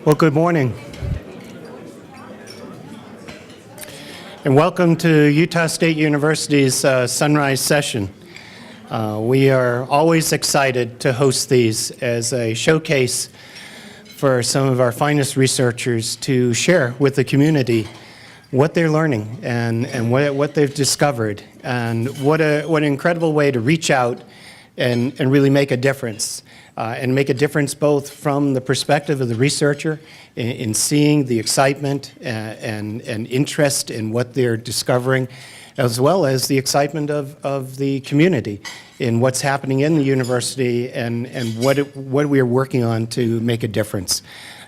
Well, good morning. And welcome to Utah State University's Sunrise Session. We are always excited to host these as a showcase for some of our finest researchers to share with the community what they're learning and what they've discovered, and what an incredible way to reach out and really make a difference. And make a difference both from the perspective of the researcher in seeing the excitement and interest in what they're discovering, as well as the excitement of the community in what's happening in the university and what we are working on to make a difference.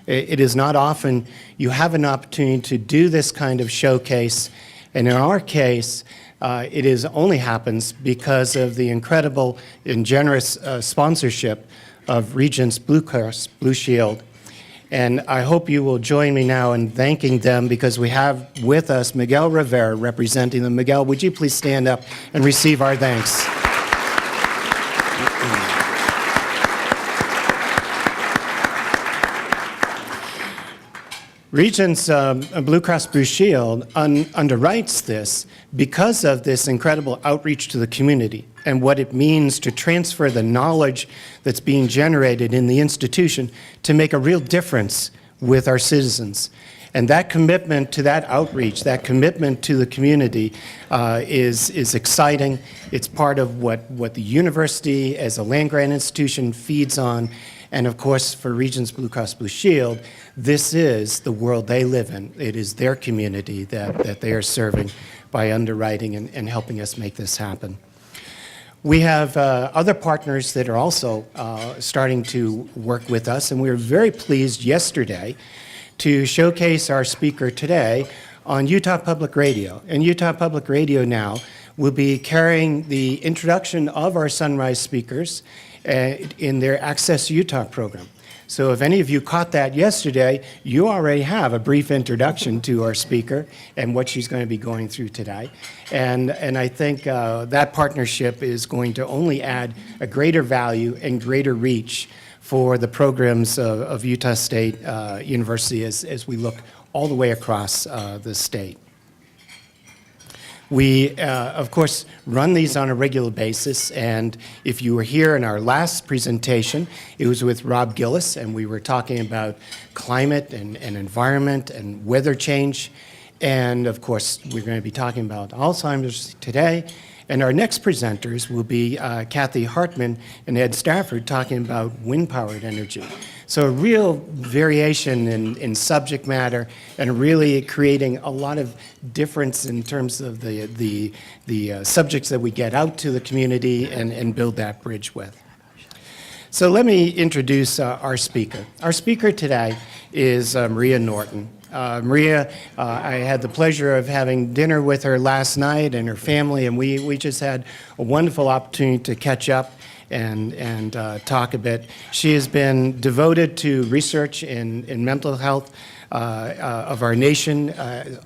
It is not often you have an opportunity to do this kind of showcase, and in our case, it only happens because of the incredible and generous sponsorship of Regents Blue Cross Blue Shield. And I hope you will join me now in thanking them, because we have with us Miguel Rivera representing them. Miguel, would you please stand up and receive our thanks? Regents Blue Cross Blue Shield underwrites this because of this incredible outreach to the community and what it means to transfer the knowledge that's being generated in the institution to make a real difference with our citizens. And that commitment to that outreach, that commitment to the community is exciting. It's part of what the university as a land-grant institution feeds on. And of course, for Regents Blue Cross Blue Shield, this is the world they live in. It is their community that they are serving by underwriting and helping us make this happen. We have other partners that are also starting to work with us, and we were very pleased yesterday to showcase our speaker today on Utah Public Radio. And Utah Public Radio now will be carrying the introduction of our Sunrise speakers in their Access Utah program. So if any of you caught that yesterday, you already have a brief introduction to our speaker and what she's going to be going through today. And I think that partnership is going to only add a greater value and greater reach for the programs of Utah State University as we look all the way across the state. We, of course, run these on a regular basis, and if you were here in our last presentation, it was with Rob Gillis, and we were talking about climate and environment and weather change, and of course, we're going to be talking about Alzheimer's today, and our next presenters will be Kathy Hartman and Ed Stafford talking about wind-powered energy. So a real variation in subject matter and really creating a lot of difference in terms of the subjects that we get out to the community and build that bridge with. So let me introduce our speaker. Our speaker today is Maria Norton. Maria, I had the pleasure of having dinner with her last night and her family, and we just had a wonderful opportunity to catch up and talk a bit. She has been devoted to research in mental health of our nation,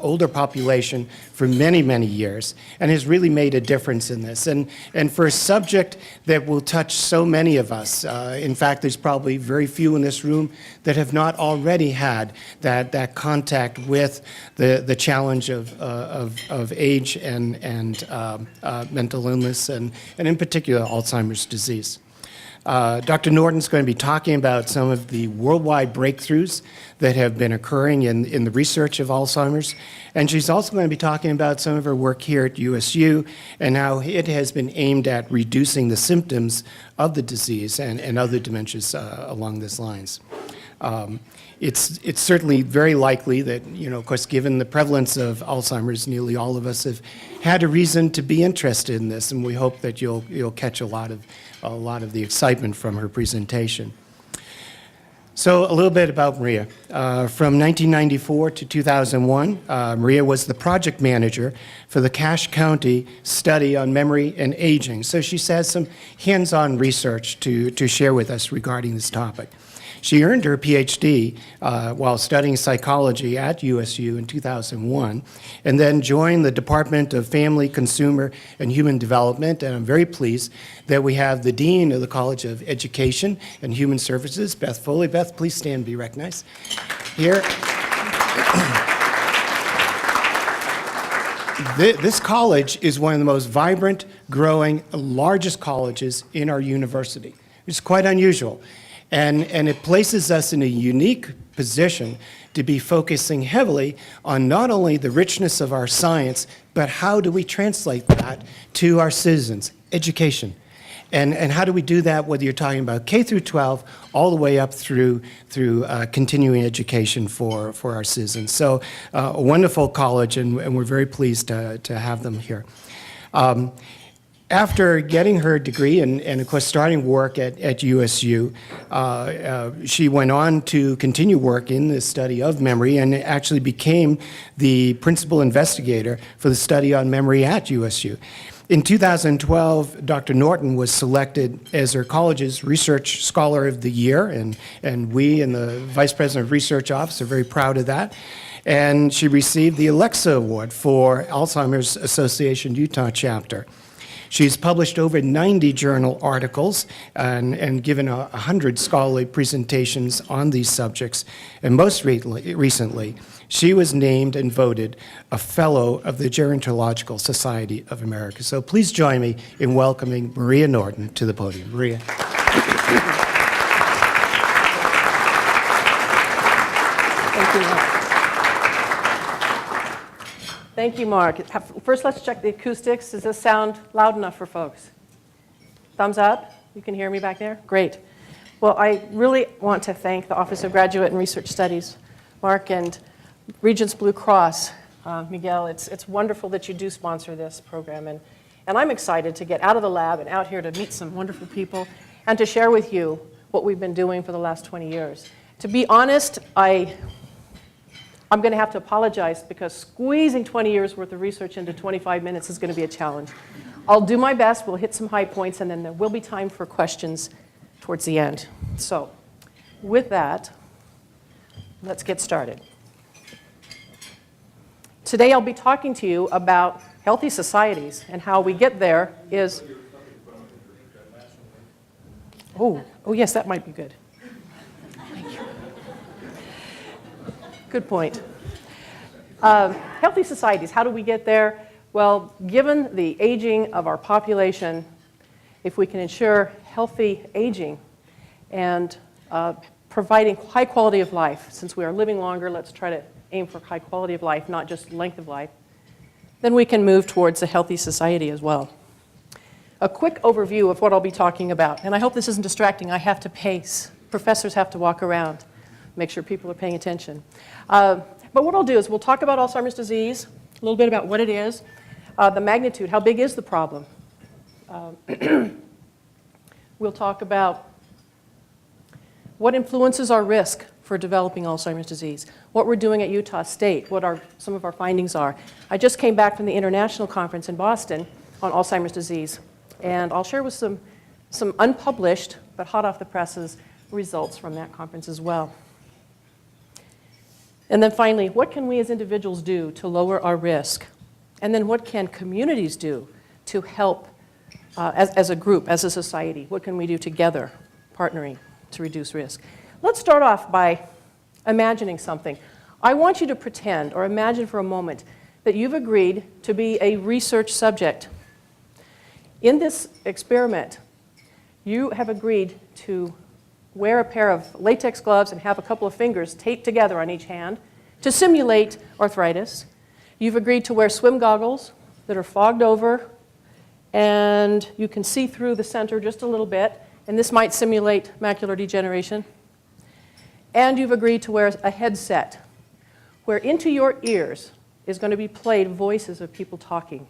older population, for many, many years, and has really made a difference in this. And for a subject that will touch so many of us, in fact, there's probably very few in this room that have not already had that contact with the challenge of age and mental illness, and in particular, Alzheimer's disease. Dr. Norton's going to be talking about some of the worldwide breakthroughs that have been occurring in the research of Alzheimer's, and she's also going to be talking about some of her work here at USU and how it has been aimed at reducing the symptoms of the disease and other dementias along these lines. It's certainly very likely that, of course, given the prevalence of Alzheimer's, nearly all of us have had a reason to be interested in this, and we hope that you'll catch a lot of the excitement from her presentation. So a little bit about Maria. From 1994 to 2001, Maria was the project manager for the Cache County study on memory and aging. So she has some hands-on research to share with us regarding this topic. She earned her PhD while studying psychology at USU in 2001, and then joined the Department of Family, Consumer, and Human Development. And I'm very pleased that we have the Dean of the College of Education and Human Services, Beth Foley. Beth, please stand and be recognized here. This college is one of the most vibrant, growing, largest colleges in our university. It's quite unusual. And it places us in a unique position to be focusing heavily on not only the richness of our science, but how do we translate that to our citizens, education. And how do we do that, whether you're talking about K through 12, all the way up through continuing education for our citizens. So a wonderful college, and we're very pleased to have them here. After getting her degree and of course starting work at USU, she went on to continue work in the study of memory and actually became the principal investigator for the study on memory at USU. In 2012, Dr. Norton was selected as her college's Research Scholar of the Year, and we in the Vice President of Research Office are very proud of that. And she received the Alexa Award for Alzheimer's Association Utah chapter. She's published over 90 journal articles and given 100 scholarly presentations on these subjects. And most recently, she was named and voted a Fellow of the Gerontological Society of America. So please join me in welcoming Maria Norton to the podium. Maria. Thank you, Mark. Thank you, Mark. First, let's check the acoustics. Does this sound loud enough for folks? Thumbs up? You can hear me back there? Great. Well, I really want to thank the Office of Graduate and Research Studies, Mark, and Regents Blue Cross. Miguel, it's wonderful that you do sponsor this program, and I'm excited to get out of the lab and out here to meet some wonderful people and to share with you what we've been doing for the last 20 years. To be honest, I'm going to have to apologize because squeezing 20 years worth of research into 25 minutes is going to be a challenge. I'll do my best. We'll hit some high points, and then there will be time for questions towards the end. So with that, let's get started. Today I'll be talking to you about healthy societies, and how we get there is... Oh yes, that might be good. Thank you. Good point. Healthy societies, how do we get there? Well, given the aging of our population, if we can ensure healthy aging and providing high quality of life, since we are living longer, let's try to aim for high quality of life, not just length of life, then we can move towards a healthy society as well. A quick overview of what I'll be talking about, and I hope this isn't distracting. I have to pace. Professors have to walk around, make sure people are paying attention. But what I'll do is we'll talk about Alzheimer's disease, a little bit about what it is, the magnitude, how big is the problem. We'll talk about what influences our risk for developing Alzheimer's disease, what we're doing at Utah State, what some of our findings are. I just came back from the international conference in Boston on Alzheimer's disease, and I'll share with some unpublished, but hot off the presses, results from that conference as well. And then finally, what can we as individuals do to lower our risk? And then what can communities do to help as a group, as a society? What can we do together, partnering to reduce risk? Let's start off by imagining something. I want you to pretend or imagine for a moment that you've agreed to be a research subject. In this experiment, you have agreed to wear a pair of latex gloves and have a couple of fingers taped together on each hand to simulate arthritis. You've agreed to wear swim goggles that are fogged over, and you can see through the center just a little bit, and this might simulate macular degeneration. And you've agreed to wear a headset where into your ears is going to be played voices of people talking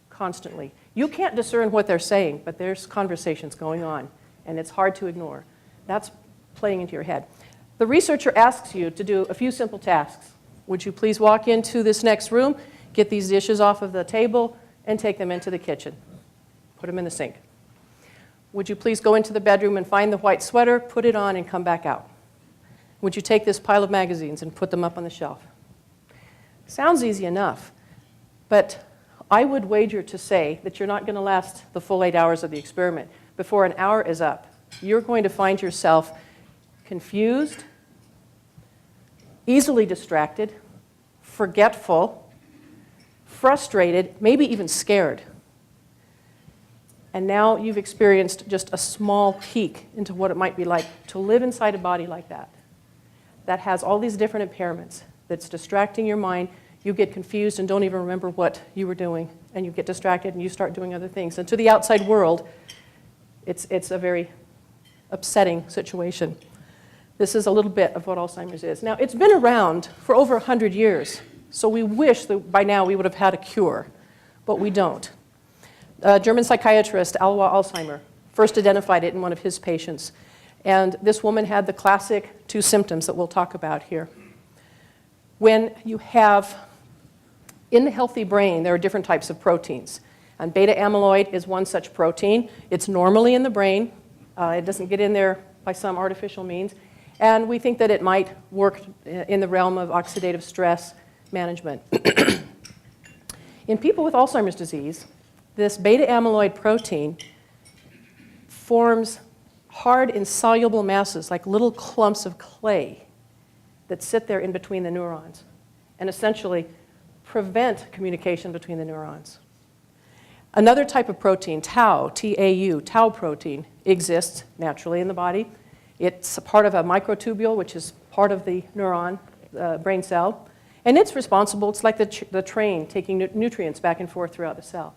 constantly. You can't discern what they're saying, but there's conversations going on, and it's hard to ignore. That's playing into your head. The researcher asks you to do a few simple tasks. Would you please walk into this next room, get these dishes off of the table, and take them into the kitchen? Put them in the sink. Would you please go into the bedroom and find the white sweater, put it on, and come back out? Would you take this pile of magazines and put them up on the shelf? Sounds easy enough, but I would wager to say that you're not going to last the full 8 hours of the experiment. Before an hour is up, you're going to find yourself confused, easily distracted, forgetful, frustrated, maybe even scared. And now you've experienced just a small peek into what it might be like to live inside a body like that, that has all these different impairments, that's distracting your mind. You get confused and don't even remember what you were doing, and you get distracted and you start doing other things. And to the outside world, it's a very upsetting situation. This is a little bit of what Alzheimer's is. Now, it's been around for over 100 years, so we wish that by now we would have had a cure, but we don't. German psychiatrist Alois Alzheimer first identified it in one of his patients, and this woman had the classic 2 symptoms that we'll talk about here. When you have, in the healthy brain, there are different types of proteins, and beta amyloid is one such protein. It's normally in the brain. It doesn't get in there by some artificial means. And we think that it might work in the realm of oxidative stress management. In people with Alzheimer's disease, this beta amyloid protein forms hard, insoluble masses, like little clumps of clay that sit there in between the neurons and essentially prevent communication between the neurons. Another type of protein, tau, T-A-U, tau protein, exists naturally in the body. It's a part of a microtubule, which is part of the neuron, brain cell, and it's responsible. It's like the train taking nutrients back and forth throughout the cell.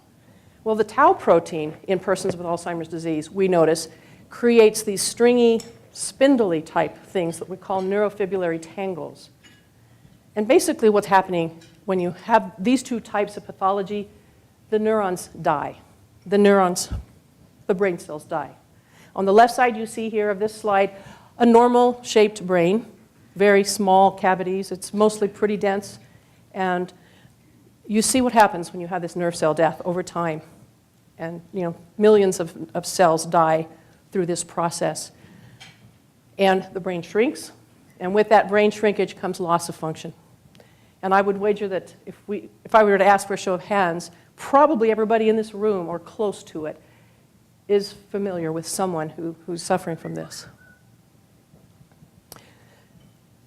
Well, the tau protein in persons with Alzheimer's disease, we notice, creates these stringy, spindly type things that we call neurofibrillary tangles. And basically what's happening when you have these 2 types of pathology, the neurons die. The brain cells die. On the left side you see here of this slide, a normal shaped brain, very small cavities. It's mostly pretty dense. And you see what happens when you have this nerve cell death over time. And millions of cells die through this process. And the brain shrinks. And with that brain shrinkage comes loss of function. And I would wager that if I were to ask for a show of hands, probably everybody in this room or close to it is familiar with someone who's suffering from this.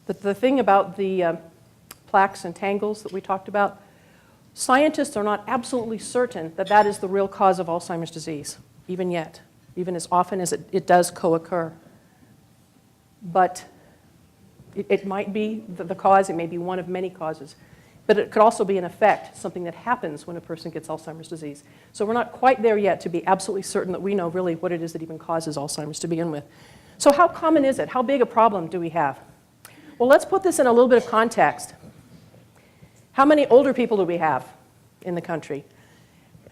The thing about the plaques and tangles that we talked about, scientists are not absolutely certain that that is the real cause of Alzheimer's disease, even yet, even as often as it does co-occur. But it might be the cause, it may be one of many causes. But it could also be an effect, something that happens when a person gets Alzheimer's disease. So we're not quite there yet to be absolutely certain that we know really what it is that even causes Alzheimer's to begin with. So how common is it? How big a problem do we have? Well, let's put this in a little bit of context. How many older people do we have in the country?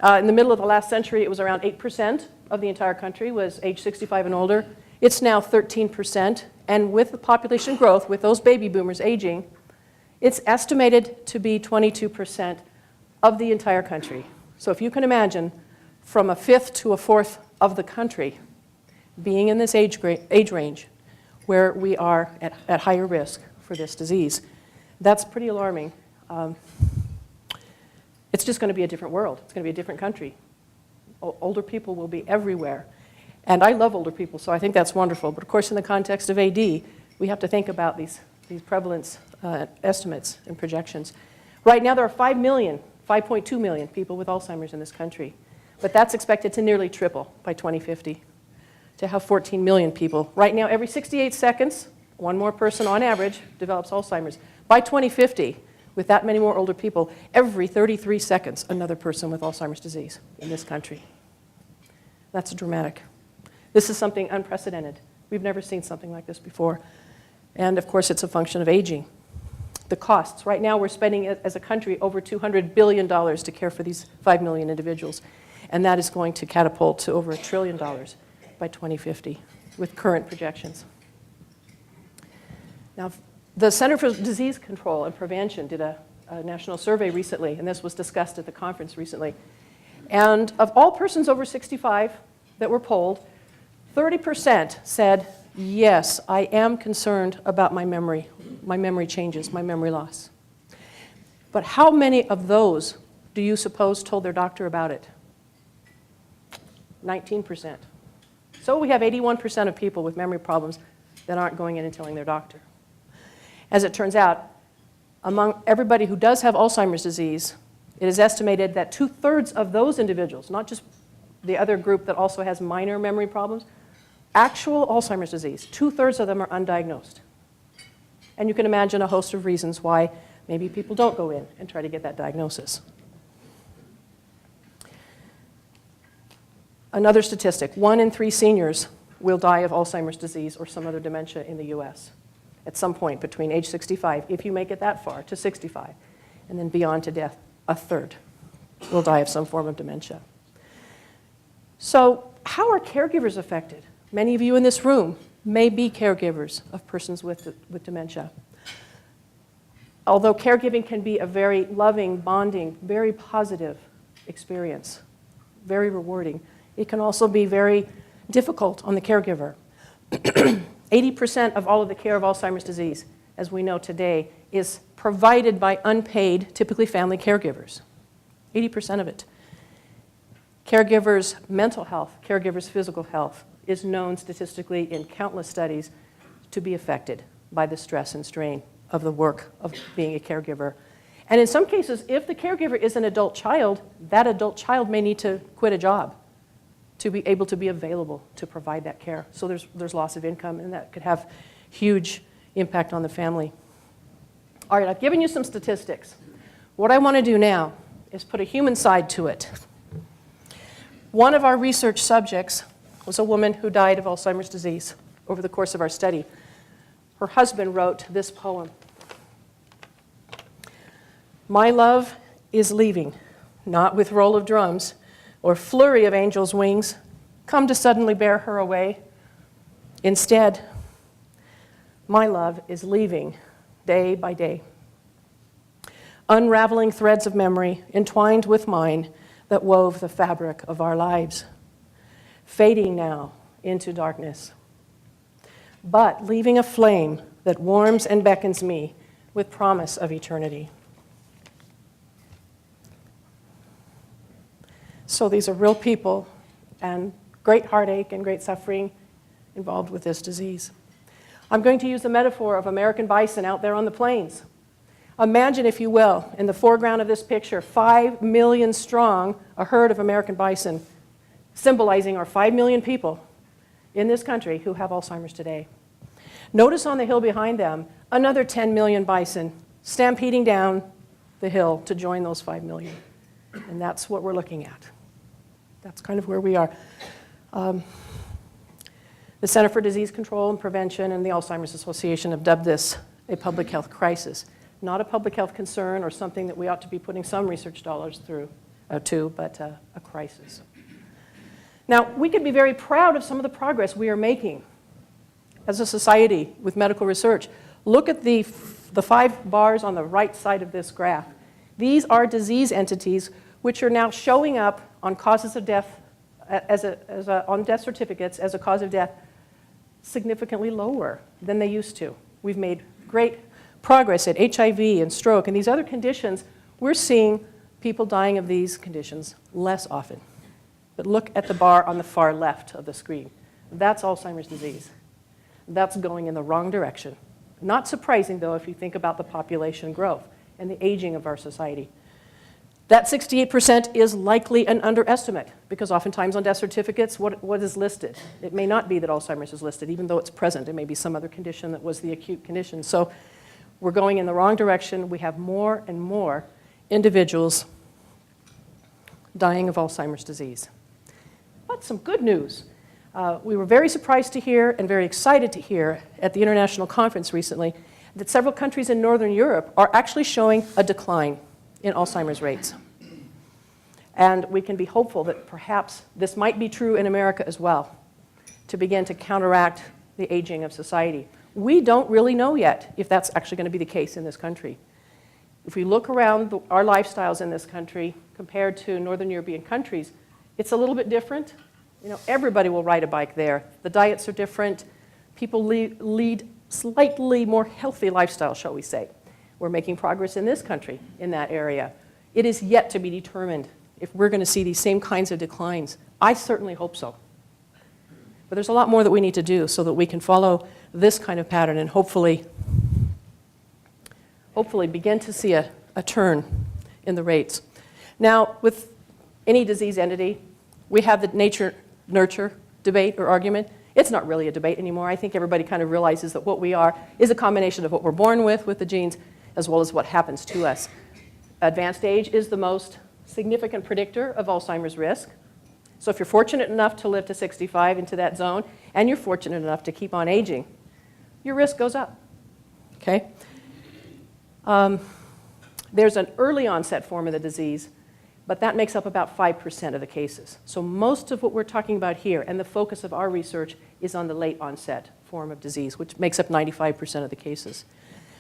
In the middle of the last century, it was around 8% of the entire country was age 65 and older. It's now 13%. And with the population growth, with those baby boomers aging, it's estimated to be 22% of the entire country. So if you can imagine, from a fifth to a fourth of the country being in this age range where we are at higher risk for this disease, that's pretty alarming. It's just going to be a different world. It's going to be a different country. Older people will be everywhere. And I love older people, so I think that's wonderful. But of course, in the context of AD, we have to think about these prevalence estimates and projections. Right now, there are 5.2 million people with Alzheimer's in this country. But that's expected to nearly triple by 2050, to have 14 million people. Right now, every 68 seconds, one more person on average develops Alzheimer's. By 2050, with that many more older people, every 33 seconds, another person with Alzheimer's disease in this country. That's dramatic. This is something unprecedented. We've never seen something like this before. And of course, it's a function of aging. The costs. Right now, we're spending, as a country, over $200 billion to care for these 5 million individuals. And that is going to catapult to over $1 trillion by 2050 with current projections. Now, the Center for Disease Control and Prevention did a national survey recently, and this was discussed at the conference recently. And of all persons over 65 that were polled, 30% said, yes, I am concerned about my memory changes, my memory loss. But how many of those do you suppose told their doctor about it? 19%. So we have 81% of people with memory problems that aren't going in and telling their doctor. As it turns out, among everybody who does have Alzheimer's disease, it is estimated that 2/3 of those individuals, not just the other group that also has minor memory problems, actual Alzheimer's disease, 2/3 of them are undiagnosed. And you can imagine a host of reasons why maybe people don't go in and try to get that diagnosis. Another statistic, 1 in 3 seniors will die of Alzheimer's disease or some other dementia in the US at some point between age 65, if you make it that far, to 65, and then beyond to death, 1/3 will die of some form of dementia. So how are caregivers affected? Many of you in this room may be caregivers of persons with dementia. Although caregiving can be a very loving, bonding, very positive experience, very rewarding, it can also be very difficult on the caregiver. 80% of all of the care of Alzheimer's disease, as we know today, is provided by unpaid, typically family caregivers. 80% of it. Caregivers' mental health, caregivers' physical health is known statistically in countless studies to be affected by the stress and strain of the work of being a caregiver. And in some cases, if the caregiver is an adult child, that adult child may need to quit a job to be able to be available to provide that care. So there's loss of income, and that could have huge impact on the family. All right, I've given you some statistics. What I want to do now is put a human side to it. One of our research subjects was a woman who died of Alzheimer's disease over the course of our study. Her husband wrote this poem. My love is leaving, not with roll of drums or flurry of angels' wings, come to suddenly bear her away. Instead, my love is leaving day by day, unraveling threads of memory entwined with mine that wove the fabric of our lives, fading now into darkness, but leaving a flame that warms and beckons me with promise of eternity. So these are real people and great heartache and great suffering involved with this disease. I'm going to use the metaphor of American bison out there on the plains. Imagine, if you will, in the foreground of this picture, 5 million strong, a herd of American bison, symbolizing our 5 million people in this country who have Alzheimer's today. Notice on the hill behind them, another 10 million bison stampeding down the hill to join those 5 million. And that's what we're looking at. That's kind of where we are. The Center for Disease Control and Prevention and the Alzheimer's Association have dubbed this a public health crisis. Not a public health concern or something that we ought to be putting some research dollars to, but a crisis. Now, we can be very proud of some of the progress we are making as a society with medical research. Look at the 5 bars on the right side of this graph. These are disease entities which are now showing up on causes of death, on death certificates as a cause of death significantly lower than they used to. We've made great progress at HIV and stroke and these other conditions. We're seeing people dying of these conditions less often. But look at the bar on the far left of the screen. That's Alzheimer's disease. That's going in the wrong direction. Not surprising, though, if you think about the population growth and the aging of our society. That 68% is likely an underestimate, because oftentimes on death certificates, what is listed? It may not be that Alzheimer's is listed, even though it's present. It may be some other condition that was the acute condition. So we're going in the wrong direction. We have more and more individuals dying of Alzheimer's disease. But some good news. We were very surprised to hear and very excited to hear at the international conference recently that several countries in Northern Europe are actually showing a decline in Alzheimer's rates. And we can be hopeful that perhaps this might be true in America as well, to begin to counteract the aging of society. We don't really know yet if that's actually going to be the case in this country. If we look around our lifestyles in this country compared to Northern European countries, it's a little bit different. Everybody will ride a bike there. The diets are different. People lead slightly more healthy lifestyle, shall we say. We're making progress in this country in that area. It is yet to be determined if we're going to see these same kinds of declines. I certainly hope so. But there's a lot more that we need to do so that we can follow this kind of pattern and hopefully begin to see a turn in the rates. Now, with any disease entity, we have the nature-nurture debate or argument. It's not really a debate anymore. I think everybody kind of realizes that what we are is a combination of what we're born with the genes, as well as what happens to us. Advanced age is the most significant predictor of Alzheimer's risk. So if you're fortunate enough to live to 65 into that zone, and you're fortunate enough to keep on aging, your risk goes up, okay? There's an early onset form of the disease, but that makes up about 5% of the cases. So most of what we're talking about here, and the focus of our research, is on the late onset form of disease, which makes up 95% of the cases.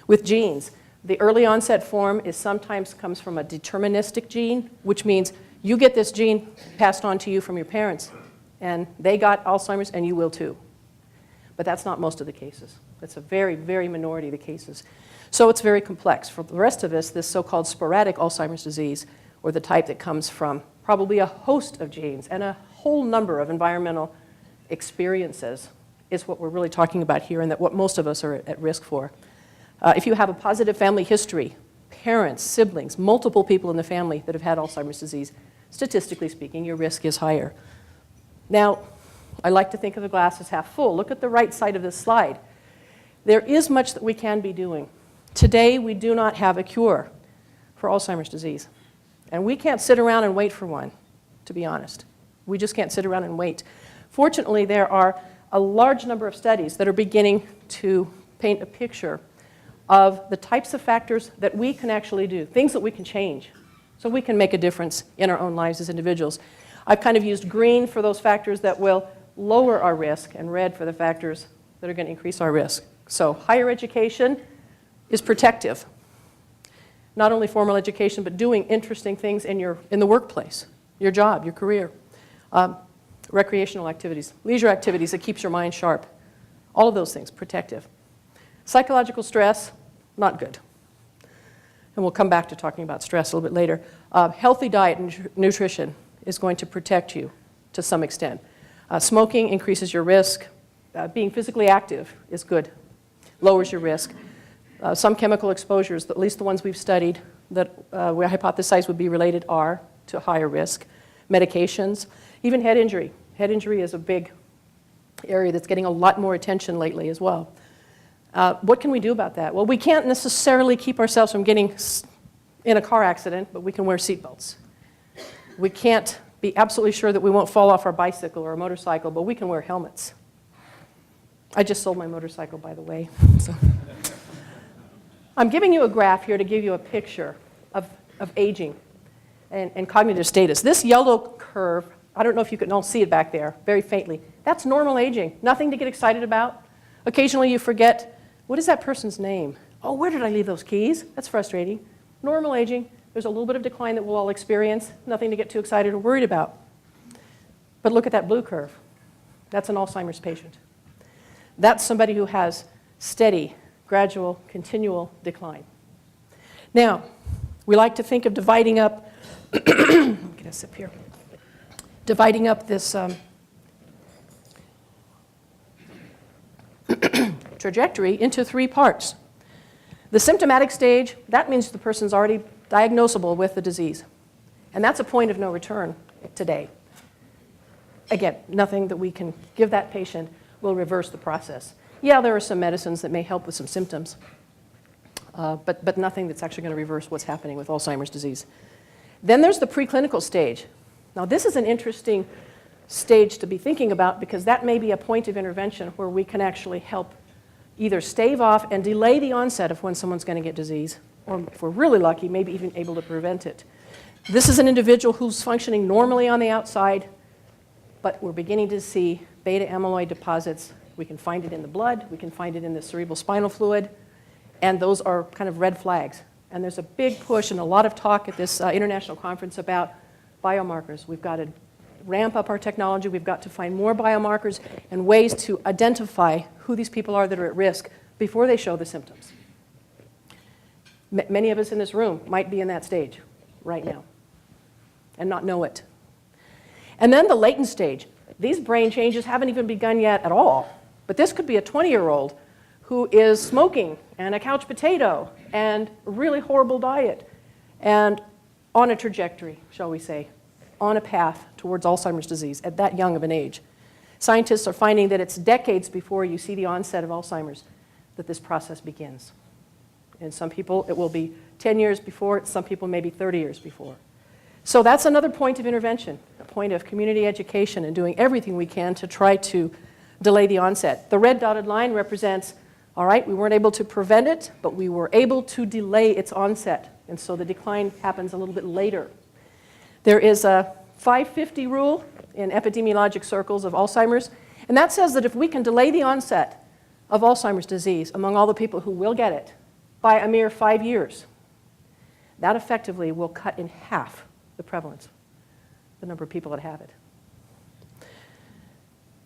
With genes, the early onset form sometimes comes from a deterministic gene, which means you get this gene passed on to you from your parents, and they got Alzheimer's, and you will too. But that's not most of the cases. That's a very, very minority of the cases. So it's very complex. For the rest of us, this so-called sporadic Alzheimer's disease, or the type that comes from probably a host of genes and a whole number of environmental experiences, is what we're really talking about here, and that what most of us are at risk for. If you have a positive family history, parents, siblings, multiple people in the family that have had Alzheimer's disease, statistically speaking, your risk is higher. Now, I like to think of the glass as half full. Look at the right side of this slide. There is much that we can be doing. Today, we do not have a cure for Alzheimer's disease. And we can't sit around and wait for one, to be honest. We just can't sit around and wait. Fortunately, there are a large number of studies that are beginning to paint a picture of the types of factors that we can actually do, things that we can change, so we can make a difference in our own lives as individuals. I've kind of used green for those factors that will lower our risk, and red for the factors that are going to increase our risk. So higher education is protective. Not only formal education, but doing interesting things in the workplace, your job, your career. Recreational activities, leisure activities that keeps your mind sharp. All of those things, protective. Psychological stress, not good. And we'll come back to talking about stress a little bit later. Healthy diet and nutrition is going to protect you to some extent. Smoking increases your risk. Being physically active is good, lowers your risk. Some chemical exposures, at least the ones we've studied that we hypothesize would be related, are to higher risk. Medications, even head injury. Head injury is a big area that's getting a lot more attention lately as well. What can we do about that? Well, we can't necessarily keep ourselves from getting in a car accident, but we can wear seatbelts. We can't be absolutely sure that we won't fall off our bicycle or our motorcycle, but we can wear helmets. I just sold my motorcycle, by the way. So. I'm giving you a graph here to give you a picture of aging and cognitive status. This yellow curve, I don't know if you can all see it back there, very faintly. That's normal aging, nothing to get excited about. Occasionally you forget, what is that person's name? Oh, where did I leave those keys? That's frustrating. Normal aging, there's a little bit of decline that we'll all experience, nothing to get too excited or worried about. But look at that blue curve. That's an Alzheimer's patient. That's somebody who has steady, gradual, continual decline. Now, we like to think of dividing up, get a sip here, dividing up this trajectory into three parts. The symptomatic stage, that means the person's already diagnosable with the disease. And that's a point of no return today. Again, nothing that we can give that patient will reverse the process. Yeah, there are some medicines that may help with some symptoms, but nothing that's actually going to reverse what's happening with Alzheimer's disease. Then there's the preclinical stage. Now, this is an interesting stage to be thinking about because that may be a point of intervention where we can actually help either stave off and delay the onset of when someone's going to get disease, or if we're really lucky, maybe even able to prevent it. This is an individual who's functioning normally on the outside, but we're beginning to see beta amyloid deposits. We can find it in the blood, we can find it in the cerebral spinal fluid, and those are kind of red flags. And there's a big push and a lot of talk at this international conference about biomarkers. We've got to ramp up our technology. We've got to find more biomarkers and ways to identify who these people are that are at risk before they show the symptoms. Many of us in this room might be in that stage right now and not know it. And then the latent stage. These brain changes haven't even begun yet at all. But this could be a 20-year-old who is smoking and a couch potato and a really horrible diet and on a trajectory, shall we say, on a path towards Alzheimer's disease at that young of an age. Scientists are finding that it's decades before you see the onset of Alzheimer's that this process begins. In some people, it will be 10 years before, some people maybe 30 years before. So that's another point of intervention, a point of community education and doing everything we can to try to delay the onset. The red dotted line represents, all right, we weren't able to prevent it, but we were able to delay its onset. And so the decline happens a little bit later. There is a 550 rule in epidemiologic circles of Alzheimer's, and that says that if we can delay the onset of Alzheimer's disease among all the people who will get it by a mere 5 years, that effectively will cut in half the prevalence, the number of people that have it.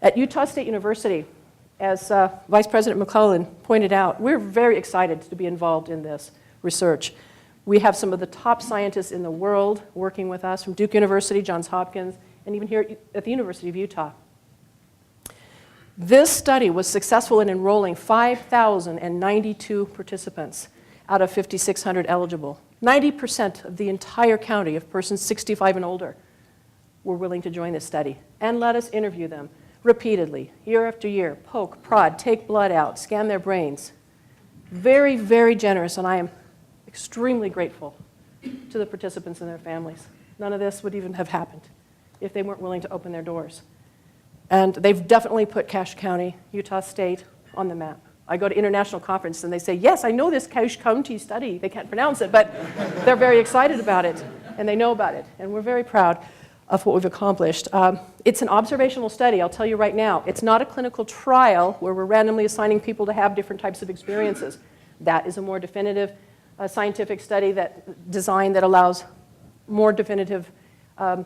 At Utah State University, as Vice President McClellan pointed out, we're very excited to be involved in this research. We have some of the top scientists in the world working with us from Duke University, Johns Hopkins, and even here at the University of Utah. This study was successful in enrolling 5,092 participants out of 5,600 eligible. 90% of the entire county of persons 65 and older were willing to join this study and let us interview them repeatedly, year after year, poke, prod, take blood out, scan their brains. Very, very generous, and I am extremely grateful to the participants and their families. None of this would even have happened if they weren't willing to open their doors. And they've definitely put Cache County, Utah State, on the map. I go to international conferences and they say, yes, I know this Cache County study. They can't pronounce it, but they're very excited about it, and they know about it. And we're very proud of what we've accomplished. It's an observational study, I'll tell you right now. It's not a clinical trial where we're randomly assigning people to have different types of experiences. That is a more definitive scientific study design that allows more definitive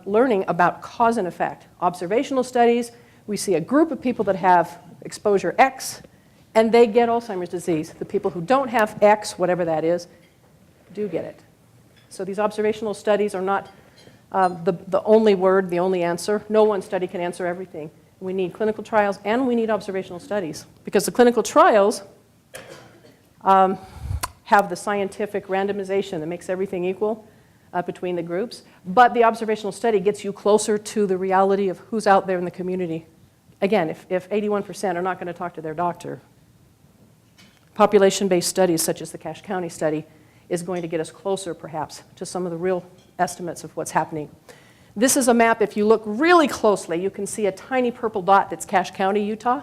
learning about cause and effect. Observational studies, we see a group of people that have exposure X, and they get Alzheimer's disease. The people who don't have X, whatever that is, do get it. So these observational studies are not the only word, the only answer. No one study can answer everything. We need clinical trials and we need observational studies because the clinical trials have the scientific randomization that makes everything equal between the groups, but the observational study gets you closer to the reality of who's out there in the community. Again, if 81% are not going to talk to their doctor, population-based studies such as the Cache County study is going to get us closer, perhaps, to some of the real estimates of what's happening. This is a map. If you look really closely, you can see a tiny purple dot that's Cache County, Utah.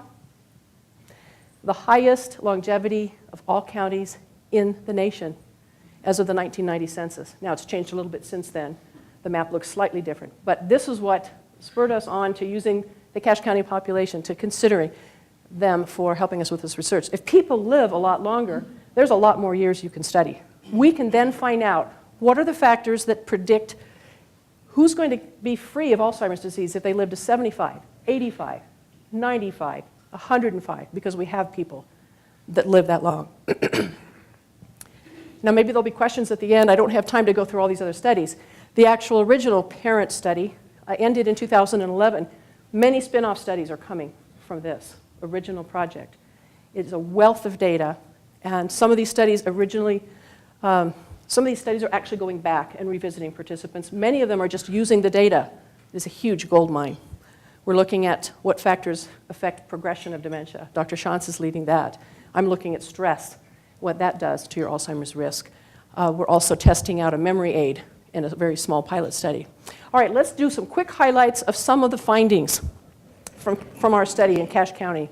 The highest longevity of all counties in the nation as of the 1990 census. Now, it's changed a little bit since then. The map looks slightly different. But this is what spurred us on to using the Cache County population, to considering them for helping us with this research. If people live a lot longer, there's a lot more years you can study. We can then find out what are the factors that predict who's going to be free of Alzheimer's disease if they live to 75, 85, 95, 105, because we have people that live that long. Now, maybe there'll be questions at the end. I don't have time to go through all these other studies. The actual original parent study ended in 2011. Many spin-off studies are coming from this original project. It's a wealth of data, and some of these studies originally, some of these studies are actually going back and revisiting participants. Many of them are just using the data. It's a huge gold mine. We're looking at what factors affect progression of dementia. Dr. Shantz is leading that. I'm looking at stress, what that does to your Alzheimer's risk. We're also testing out a memory aid in a very small pilot study. All right, let's do some quick highlights of some of the findings from our study in Cache County.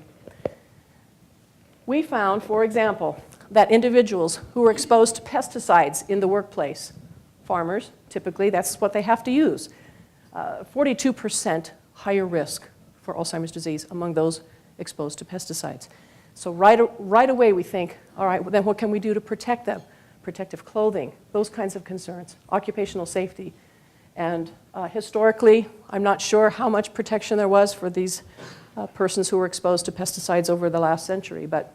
We found, for example, that individuals who were exposed to pesticides in the workplace, farmers, typically, that's what they have to use, 42% higher risk for Alzheimer's disease among those exposed to pesticides. So right away we think, all right, well, then what can we do to protect them? Protective clothing, those kinds of concerns, occupational safety, And historically, I'm not sure how much protection there was for these persons who were exposed to pesticides over the last century, but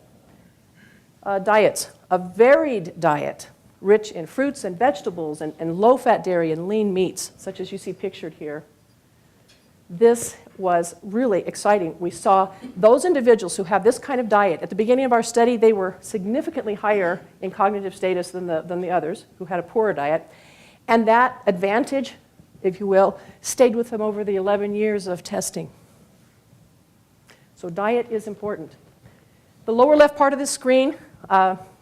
diets, a varied diet, rich in fruits and vegetables and low-fat dairy and lean meats, such as you see pictured here. This was really exciting. We saw those individuals who have this kind of diet. At the beginning of our study, they were significantly higher in cognitive status than the others who had a poorer diet. And that advantage, if you will, stayed with them over the 11 years of testing. So diet is important. The lower left part of the screen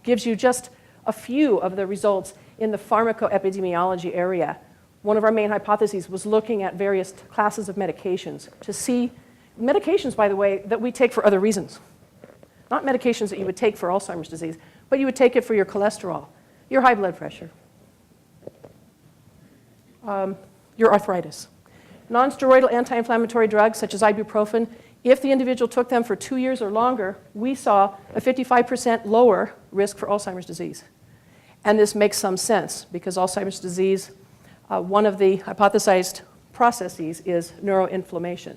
gives you just a few of the results in the pharmacoepidemiology area. One of our main hypotheses was looking at various classes of medications to see, medications, by the way, that we take for other reasons. Not medications that you would take for Alzheimer's disease, but you would take it for your cholesterol, your high blood pressure, your arthritis. Non-steroidal anti-inflammatory drugs such as ibuprofen, if the individual took them for 2 years or longer, we saw a 55% lower risk for Alzheimer's disease. And this makes some sense because Alzheimer's disease, one of the hypothesized processes is neuroinflammation.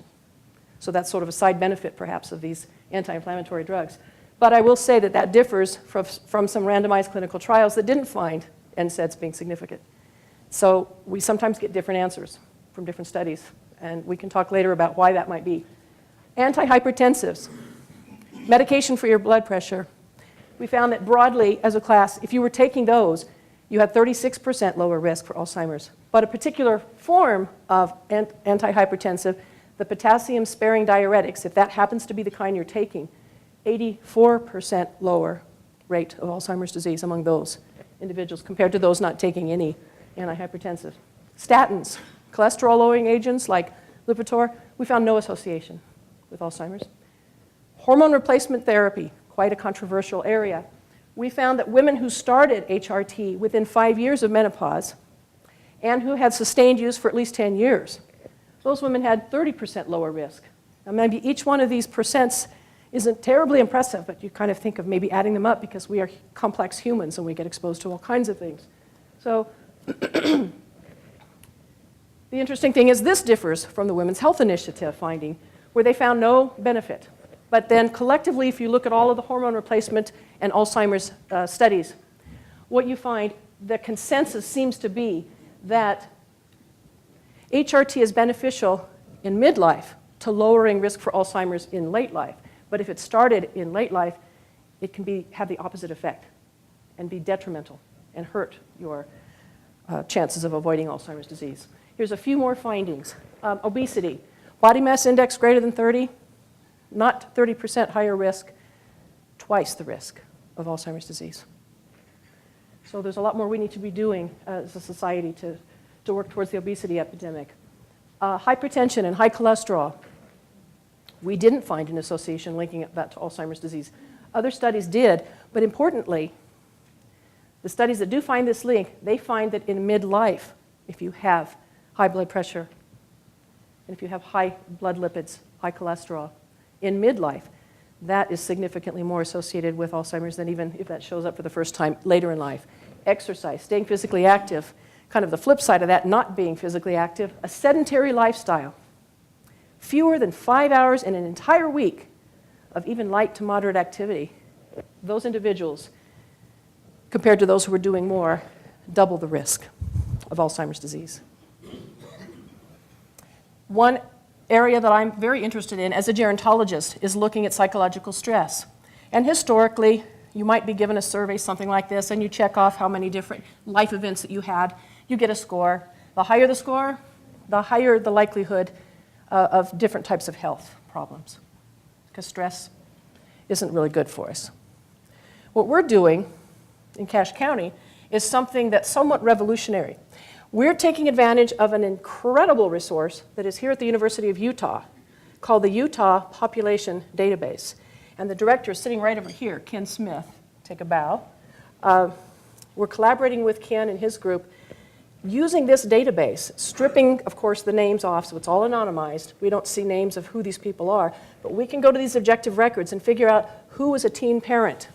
So that's sort of a side benefit, perhaps, of these anti-inflammatory drugs. But I will say that that differs from some randomized clinical trials that didn't find NSAIDs being significant. So we sometimes get different answers from different studies, and we can talk later about why that might be. Antihypertensives, medication for your blood pressure. We found that broadly, as a class, if you were taking those, you had 36% lower risk for Alzheimer's. But a particular form of antihypertensive, the potassium-sparing diuretics, if that happens to be the kind you're taking, 84% lower rate of Alzheimer's disease among those individuals compared to those not taking any antihypertensive. Statins, cholesterol-lowering agents like Lipitor, we found no association with Alzheimer's. Hormone replacement therapy, quite a controversial area. We found that women who started HRT within 5 years of menopause and who had sustained use for at least 10 years, those women had 30% lower risk. Now, maybe each one of these percents isn't terribly impressive, but you kind of think of maybe adding them up because we are complex humans and we get exposed to all kinds of things. So the interesting thing is this differs from the Women's Health Initiative finding, where they found no benefit. But then collectively, if you look at all of the hormone replacement and Alzheimer's studies, what you find, the consensus seems to be that HRT is beneficial in midlife to lowering risk for Alzheimer's in late life. But if it started in late life, it can have the opposite effect and be detrimental and hurt your chances of avoiding Alzheimer's disease. Here's a few more findings. Obesity, body mass index greater than 30, not 30% higher risk, twice the risk of Alzheimer's disease. So there's a lot more we need to be doing as a society to work towards the obesity epidemic. Hypertension and high cholesterol. We didn't find an association linking that to Alzheimer's disease. Other studies did, but importantly, the studies that do find this link, they find that in midlife, if you have high blood pressure, and if you have high blood lipids, high cholesterol, in midlife, that is significantly more associated with Alzheimer's than even if that shows up for the first time later in life. Exercise, staying physically active, kind of the flip side of that, not being physically active, a sedentary lifestyle. Fewer than 5 hours in an entire week of even light to moderate activity. Those individuals, compared to those who were doing more, double the risk of Alzheimer's disease. One area that I'm very interested in as a gerontologist is looking at psychological stress. And historically, you might be given a survey, something like this, and you check off how many different life events that you had. You get a score. The higher the score, the higher the likelihood of different types of health problems, because stress isn't really good for us. What we're doing in Cache County is something that's somewhat revolutionary. We're taking advantage of an incredible resource that is here at the University of Utah called the Utah Population Database. And the director is sitting right over here, Ken Smith. Take a bow. We're collaborating with Ken and his group using this database, stripping, of course, the names off, so it's all anonymized. We don't see names of who these people are, but we can go to these objective records and figure out who was a teenage parent,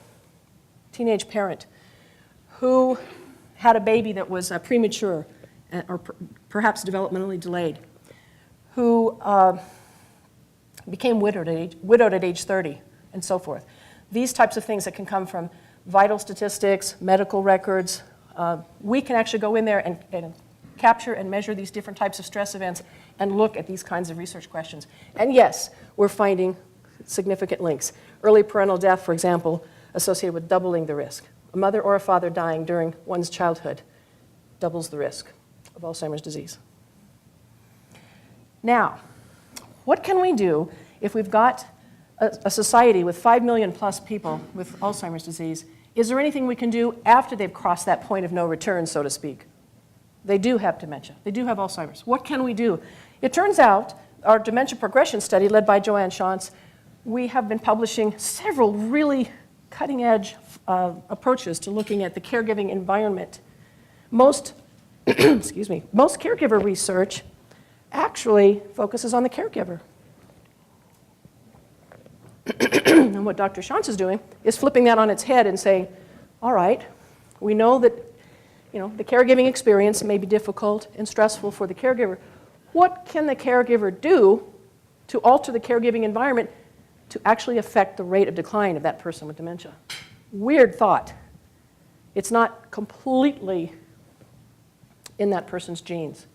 who had a baby that was premature, or perhaps developmentally delayed, who became widowed at age 30, and so forth. These types of things that can come from vital statistics, medical records. We can actually go in there and capture and measure these different types of stress events and look at these kinds of research questions. And yes, we're finding significant links. Early parental death, for example, associated with doubling the risk. A mother or a father dying during one's childhood doubles the risk of Alzheimer's disease. Now, what can we do if we've got a society with 5 million plus people with Alzheimer's disease? Is there anything we can do after they've crossed that point of no return, so to speak? They do have dementia. They do have Alzheimer's. What can we do? It turns out our dementia progression study, led by Joanne Shantz, we have been publishing several really cutting-edge approaches to looking at the caregiving environment. Most, excuse me, most caregiver research actually focuses on the caregiver. And what Dr. Shantz is doing is flipping that on its head and saying, all right, we know that the caregiving experience may be difficult and stressful for the caregiver. What can the caregiver do to alter the caregiving environment to actually affect the rate of decline of that person with dementia? Weird thought. It's not completely in that person's genes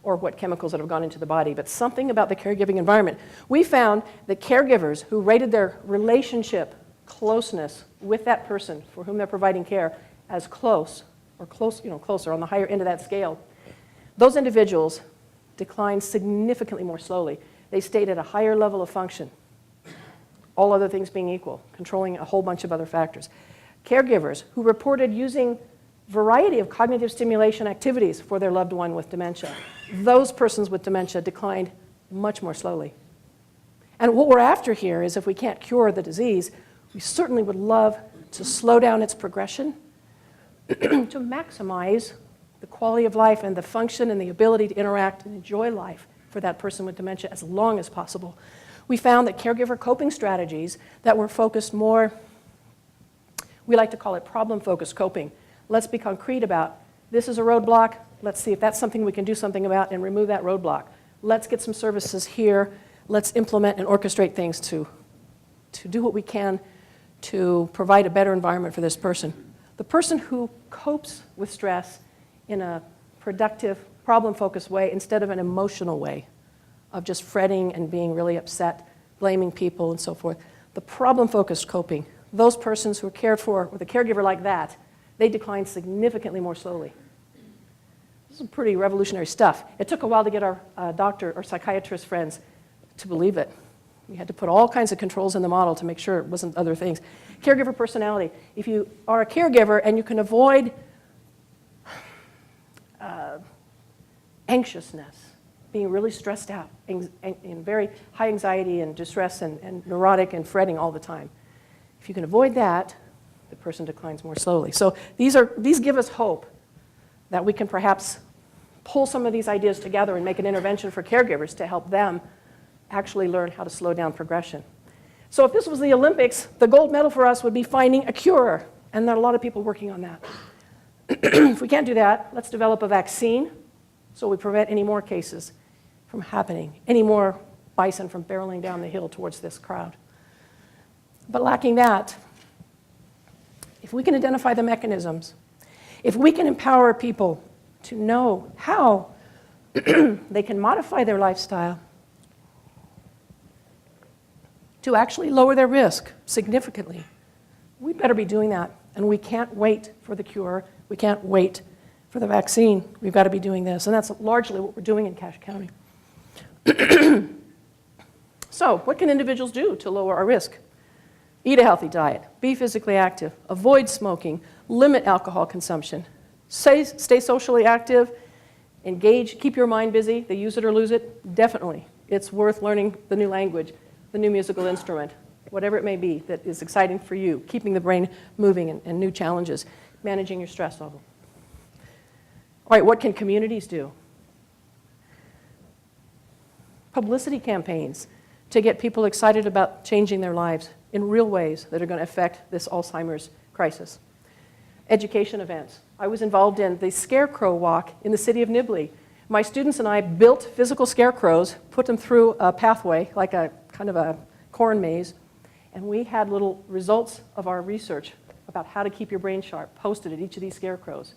or what chemicals that have gone into the body, but something about the caregiving environment. We found that caregivers who rated their relationship closeness with that person for whom they're providing care as close, or closer on the higher end of that scale, those individuals declined significantly more slowly. They stayed at a higher level of function, all other things being equal, controlling a whole bunch of other factors. Caregivers who reported using a variety of cognitive stimulation activities for their loved one with dementia, those persons with dementia declined much more slowly. And what we're after here is, if we can't cure the disease, we certainly would love to slow down its progression to maximize the quality of life and the function and the ability to interact and enjoy life for that person with dementia as long as possible. We found that caregiver coping strategies that were focused more, we like to call it problem-focused coping. Let's be concrete about, this is a roadblock, let's see if that's something we can do something about and remove that roadblock. Let's get some services here, let's implement and orchestrate things to do what we can to provide a better environment for this person. The person who copes with stress in a productive, problem-focused way instead of an emotional way of just fretting and being really upset, blaming people and so forth. The problem-focused coping, those persons who are cared for with a caregiver like that, they decline significantly more slowly. This is pretty revolutionary stuff. It took a while to get our doctor or psychiatrist friends to believe it. We had to put all kinds of controls in the model to make sure it wasn't other things. Caregiver personality. If you are a caregiver and you can avoid anxiousness, being really stressed out, in very high anxiety and distress and neurotic and fretting all the time, if you can avoid that, the person declines more slowly. So these give us hope that we can perhaps pull some of these ideas together and make an intervention for caregivers to help them actually learn how to slow down progression. So if this was the Olympics, the gold medal for us would be finding a cure, and there are a lot of people working on that. If we can't do that, let's develop a vaccine so we prevent any more cases from happening, any more bison from barreling down the hill towards this crowd. But lacking that, if we can identify the mechanisms, if we can empower people to know how they can modify their lifestyle to actually lower their risk significantly, we better be doing that. And we can't wait for the cure. We can't wait for the vaccine. We've got to be doing this. And that's largely what we're doing in Cache County. So what can individuals do to lower our risk? Eat a healthy diet, be physically active, avoid smoking, limit alcohol consumption, stay socially active, engage, keep your mind busy. They use it or lose it. Definitely. It's worth learning the new language, the new musical instrument, whatever it may be that is exciting for you, keeping the brain moving and new challenges, managing your stress level. All right, what can communities do? Publicity campaigns to get people excited about changing their lives in real ways that are going to affect this Alzheimer's crisis. education events. I was involved in the Scarecrow Walk in the city of Nibley. My students and I built physical scarecrows, put them through a pathway, like a kind of a corn maze, and we had little results of our research about how to keep your brain sharp posted at each of these scarecrows.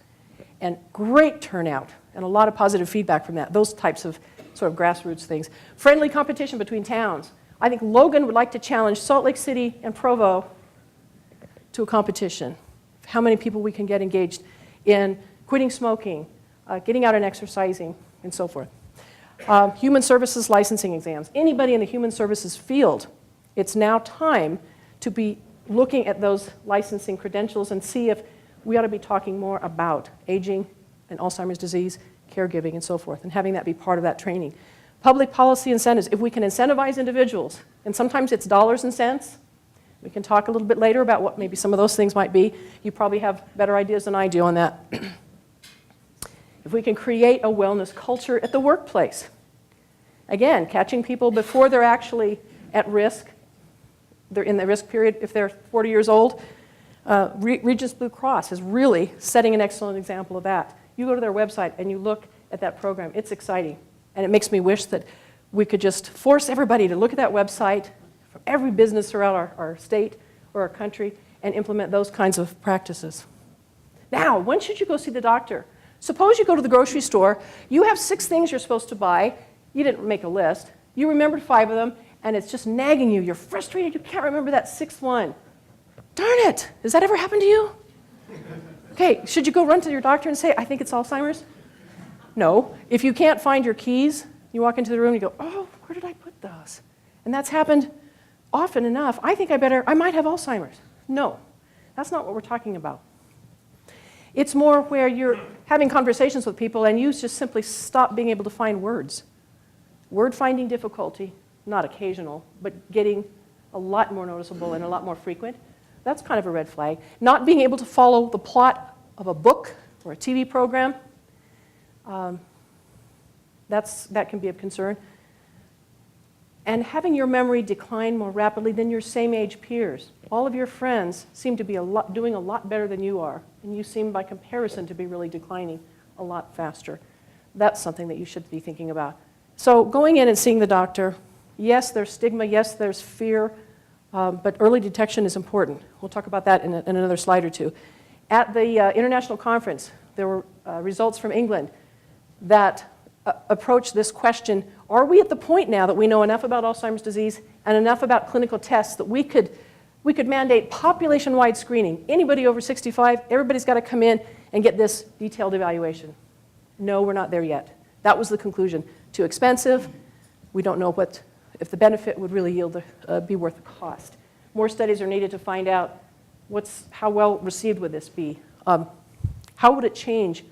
And great turnout, and a lot of positive feedback from that, those types of sort of grassroots things. Friendly competition between towns. I think Logan would like to challenge Salt Lake City and Provo to a competition. How many people we can get engaged in quitting smoking, getting out and exercising, and so forth. Human services licensing exams. Anybody in the human services field, it's now time to be looking at those licensing credentials and see if we ought to be talking more about aging and Alzheimer's disease, caregiving, and so forth, and having that be part of that training. Public policy incentives. If we can incentivize individuals, and sometimes it's dollars and cents. We can talk a little bit later about what maybe some of those things might be. You probably have better ideas than I do on that. If we can create a wellness culture at the workplace. Again, catching people before they're actually at risk. They're in the risk period if they're 40 years old. Regis Blue Cross is really setting an excellent example of that. You go to their website and you look at that program. It's exciting. And it makes me wish that we could just force everybody to look at that website from every business throughout our state or our country and implement those kinds of practices. Now, when should you go see the doctor? Suppose you go to the grocery store. You have 6 things you're supposed to buy. You didn't make a list. You remembered 5 of them, and it's just nagging you. You're frustrated. You can't remember that 6th one. Darn it. Has that ever happened to you? Okay, should you go run to your doctor and say, I think it's Alzheimer's? No. If you can't find your keys, you walk into the room and you go, oh, where did I put those? And that's happened often enough. I think I might have Alzheimer's. No, that's not what we're talking about. It's more where you're having conversations with people and you just simply stop being able to find words. Word finding difficulty, not occasional, but getting a lot more noticeable and a lot more frequent. That's kind of a red flag. Not being able to follow the plot of a book or a TV program. That can be of concern. And having your memory decline more rapidly than your same age peers. All of your friends seem to be doing a lot better than you are, and you seem by comparison to be really declining a lot faster. That's something that you should be thinking about. So going in and seeing the doctor, yes, there's stigma, yes, there's fear, but early detection is important. We'll talk about that in another slide or two. At the international conference, there were results from England that approach this question, are we at the point now that we know enough about Alzheimer's disease and enough about clinical tests that we could mandate population-wide screening? Anybody over 65, everybody's got to come in and get this detailed evaluation. No, we're not there yet. That was the conclusion. Too expensive. We don't know if the benefit would really be worth the cost. More studies are needed to find out how well received would this be. How would it change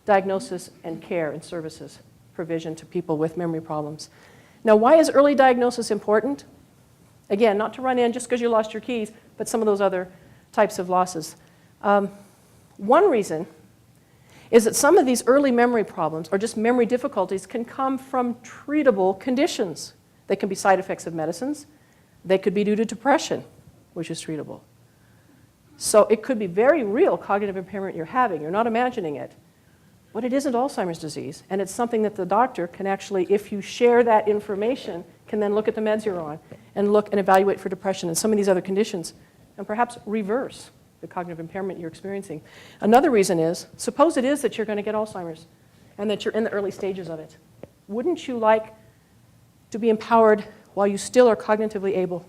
diagnosis and care and services provision to people with memory problems? Now, why is early diagnosis important? Again, not to run in just because you lost your keys, but some of those other types of losses. One reason is that some of these early memory problems or just memory difficulties can come from treatable conditions. They can be side effects of medicines. They could be due to depression, which is treatable. So it could be very real cognitive impairment you're having. You're not imagining it. But it isn't Alzheimer's disease, and it's something that the doctor can actually, if you share that information, can then look at the meds you're on and look and evaluate for depression and some of these other conditions and perhaps reverse the cognitive impairment you're experiencing. Another reason is, suppose it is that you're going to get Alzheimer's and that you're in the early stages of it. Wouldn't you like to be empowered while you still are cognitively able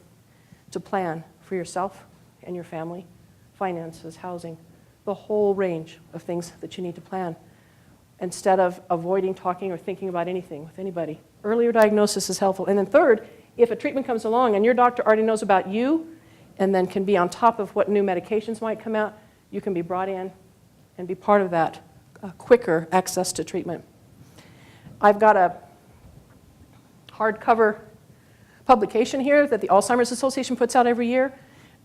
to plan for yourself and your family, finances, housing, the whole range of things that you need to plan, instead of avoiding talking or thinking about anything with anybody? Earlier diagnosis is helpful. And then third, if a treatment comes along and your doctor already knows about you and then can be on top of what new medications might come out, you can be brought in and be part of that quicker access to treatment. I've got a hardcover publication here that the Alzheimer's Association puts out every year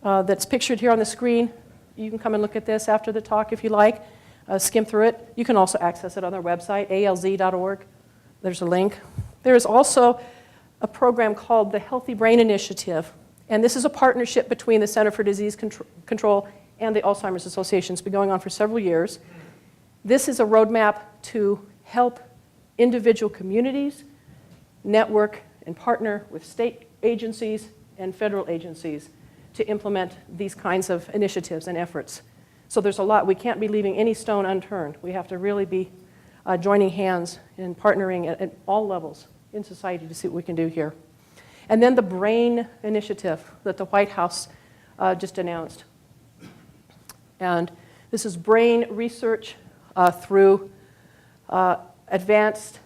that's pictured here on the screen. You can come and look at this after the talk if you like. Skim through it. You can also access it on their website, alz.org. There's a link. There is also a program called the Healthy Brain Initiative, and this is a partnership between the Center for Disease Control and the Alzheimer's Association. It's been going on for several years. This is a roadmap to help individual communities network and partner with state agencies and federal agencies to implement these kinds of initiatives and efforts. So there's a lot. We can't be leaving any stone unturned. We have to really be joining hands and partnering at all levels in society to see what we can do here. And then the BRAIN initiative that the White House just announced. And this is brain research through advanced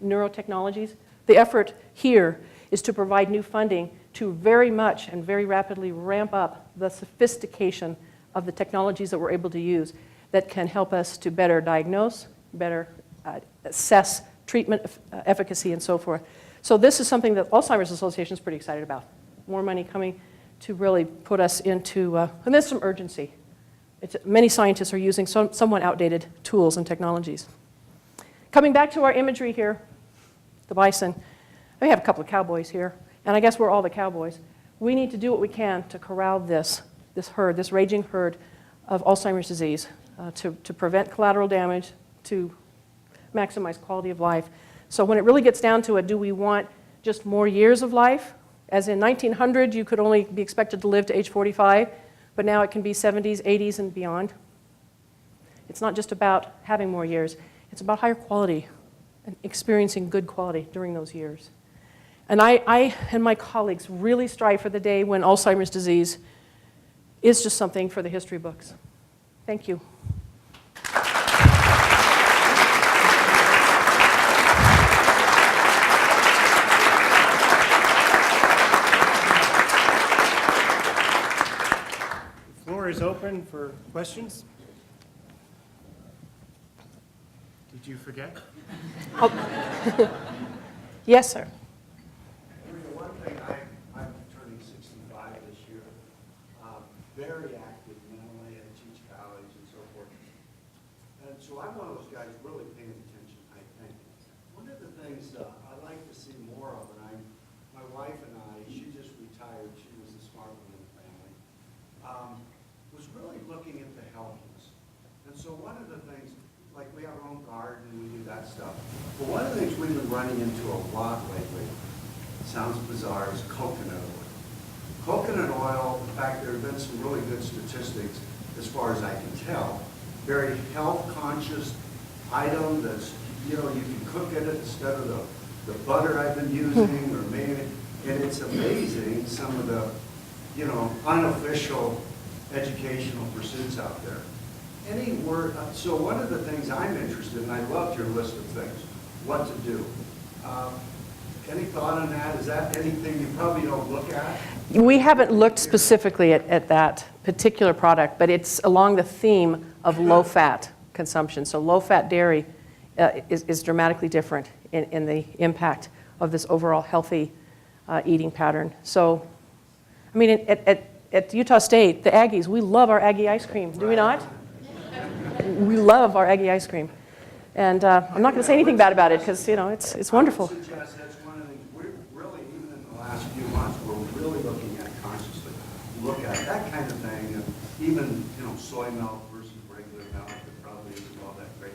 neurotechnologies. The effort here is to provide new funding to very much and very rapidly ramp up the sophistication of the technologies that we're able to use that can help us to better diagnose, better assess treatment efficacy, and so forth. So this is something that Alzheimer's Association is pretty excited about. More money coming to really put us into, and there's some urgency. Many scientists are using somewhat outdated tools and technologies. Coming back to our imagery here, the bison. We have a couple of cowboys here, and I guess we're all the cowboys. We need to do what we can to corral this herd, this raging herd of Alzheimer's disease, to prevent collateral damage, to maximize quality of life. So when it really gets down to it, do we want just more years of life? As in 1900, you could only be expected to live to age 45, but now it can be 70s, 80s, and beyond. It's not just about having more years. It's about higher quality and experiencing good quality during those years. And I and my colleagues really strive for the day when Alzheimer's disease is just something for the history books. Thank you. The floor is open for questions. Did you forget? Oh. Yes, sir. One thing, I'm turning 65 this year. Very active mentally. I teach college and so forth. And so I'm one of those guys really paying attention, I think. One of the things I'd like to see more of, and my wife and I, she just retired. She was the smart one in the family. Was really looking at the healthness. And so one of the things, like we have our own garden and we do that stuff. But one of the things we've been running into a lot lately, sounds bizarre, is coconut oil. Coconut oil, in fact, there have been some really good statistics, as far as I can tell. Very health-conscious item that's, you can cook it instead of the butter I've been using or mayonnaise. And it's amazing some of the, unofficial educational pursuits out there. Any word, so one of the things I'm interested in, I loved your list of things, what to do. Any thought on that? Is that anything you probably don't look at? We haven't looked specifically at that particular product, but it's along the theme of low-fat consumption. So low-fat dairy is dramatically different in the impact of this overall healthy eating pattern. So, I mean, at Utah State, the Aggies, we love our Aggie ice cream, do we not? We love our Aggie ice cream. And I'm not going to say anything bad about it because, it's wonderful. I would suggest that's one of the things we're really, even in the last few months, we're really looking at consciously. Look at that kind of thing. And even, soy milk versus regular milk, it probably isn't all that great.